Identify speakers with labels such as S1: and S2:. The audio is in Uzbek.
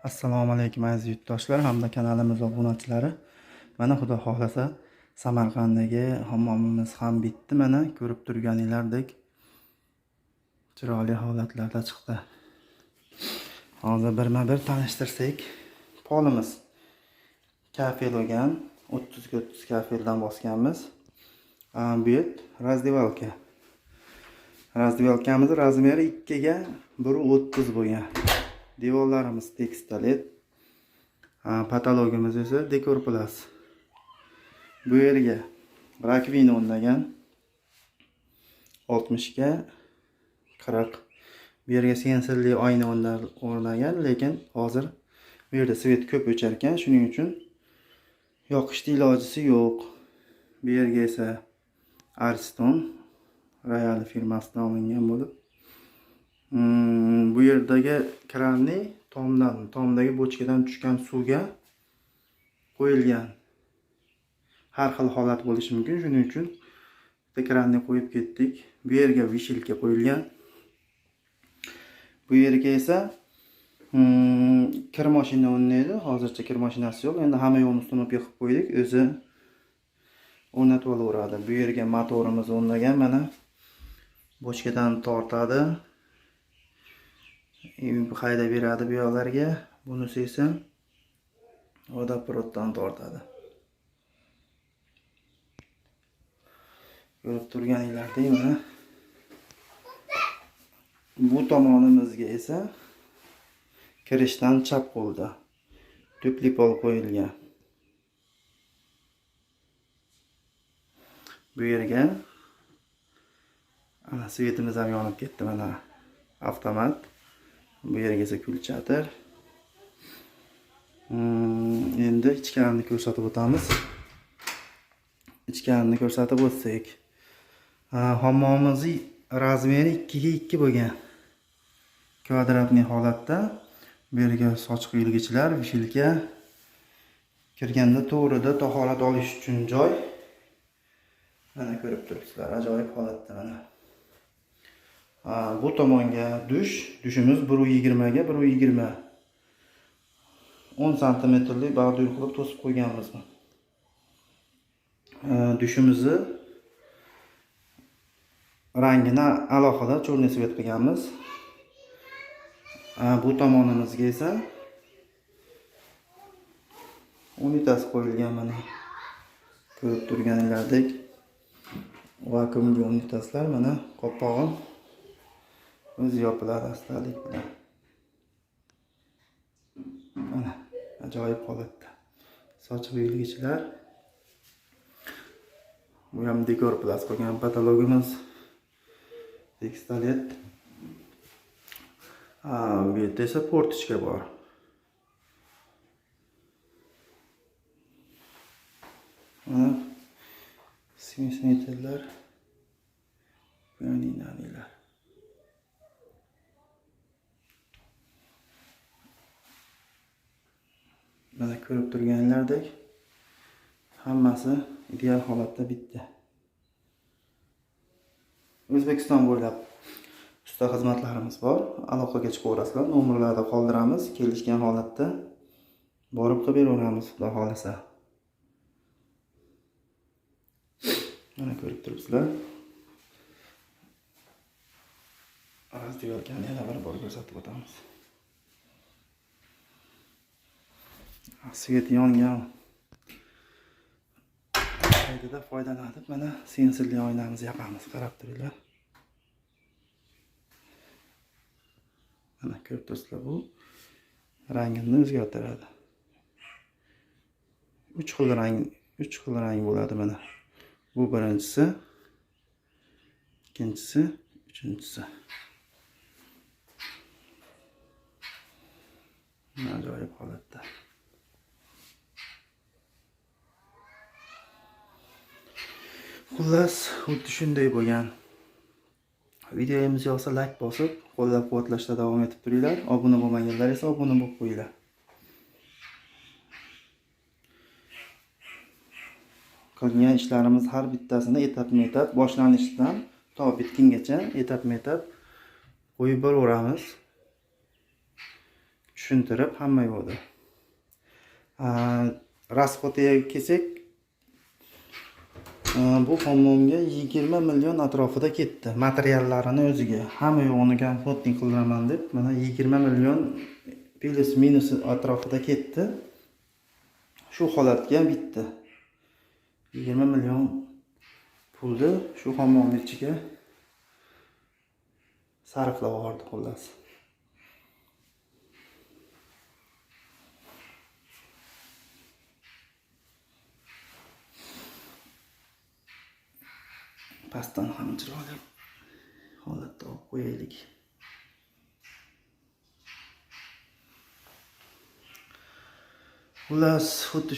S1: Assalomu alaykum aziz yurtdoshlar hamda kanalimiz obunachilari. Mana xudo xohlasa Samarqanddagi hammomimiz ham bitdi. Mana ko'rib turganinglardek chiroyli holatlarda chiqdi. Hozir birma-bir tanishtirsak, polimiz kafel olgan, 30 ga 30 kafeldan bosganmiz. Bu yer razdevalka. Razdevalkamiz razmeri 2 ga 1.30 bo'lgan. Devorlarimiz tekstolit. Patologimiz esa dekor plus. Bu yerga rakvina o'rnagan 60 ga 40. Bu yerga sensorli oyna o'rnagan, lekin hozir bu yerda svet ko'p o'char ekan, shuning uchun yoqishni ilojisi yo'q. Bu yerga esa Ariston Royal firmasidan olingan bo'lib, bu yerdagi kranni tomdagi bochkadan tushgan suvga qo'yilgan. Har xil holat bo'lishi mumkin, shuning uchun kranni qo'yib ketdik. Bu yerga vishilka qo'yilgan. Bu yerga esa kir mashina o'rnaydi. Hozircha kir mashinasi yo'q. Endi hamma yo'lni ustma qilib qo'ydik. O'zi o'rnatib olaveradi. Bu yerga motorimiz o'rnagan. Mana bochkadan tortadi. Haydab beradi bu yoqlarga. Bunisi esa vodoproddan tortadi. Ko'rib turganinglardek mana bu tomonimizga esa kirishdan chap qo'lda tupli pol qo'yilgan. Bu yerga ana svetimiz ham yonib ketdi, mana avtomat. Bu yerga esa kulchatir. Endi ichkarini ko'rsatib o'tamiz. Ichkarini ko'rsatib o'tsak, hammomimizning razmeri 2 ga 2 bo'lgan. Kvadratli holatda. Bu yerga sochiq yulgichlar, vishilka, kirganda to'g'rida tahorat olish uchun joy. Mana ko'rib turibsizlar, ajoyib holatda mana. Bu tomonga dushimiz 1.20 ga 1.20. 10 santimetrlik bordyur qilib to'sib qo'yganmiz. Dushimizni rangini alohida cho'rni svet qilganmiz. Bu tomonimizga esa unitas qo'yilgan, mana ko'rib turganinglardek vakuumli unitaslar. Mana qopqog'i o'zi yopiladi astalik bilan. Mana ajoyib holatda. Sochiq yulgichlar. Bu ham dekor plus qilgan patologimiz. Tekstolit. Bu yerda esa portichka bor. Mana simetrlar, pianinolar. Mana ko'rib turganinglardek hammasi ideal holatda bitdi. O'zbekiston bo'ylab usta xizmatlarimiz bor. Aloqaga chiqaverasizlar. Nomerlarni qoldiramiz. Kelishgan holatda borib qilib beraveramiz, xudo xolasa. Mana ko'rib turibsizlar. Razdevalkani yana bir bor ko'rsatib o'tamiz. Svet yongan paydada foydalanib mana sensorli oynamizni yoqamiz. Qarab turinglar. Mana ko'rib turibsizlar, bu rangini o'zgartiradi. 3 xil rang bo'ladi mana. Bu birinchisi, ikkinchisi, uchinchisi. Ajoyib holatda. Xullas, xuddi shunday bo'lgan. Videomiz yoqsa like bosib, qo'llab-quvvatlashda davom etib turinglar. Obuna bo'lmaganlar esa obuna bo'lib qo'yinglar. Qilgan ishlarimiz har bittasini etap-etap boshlanishidan to bitgungacha etap-etap qo'yib boraveramiz. tushuntirib hamma yo'lda. Rasxodiga kelsak, bu hammomga 20 million atrofida ketdi. Materiallarini o'ziga. Hamma yo'g'ini komfortnik qildiraman deb, mana 20 million plus minus atrofida ketdi. Shu holatga bitdi. 20 million pulni shu hammomning ichiga sarflab yubordi xullas. Pastdan ham chiroyli holatda olib qo'yaylik. Xullas, xuddi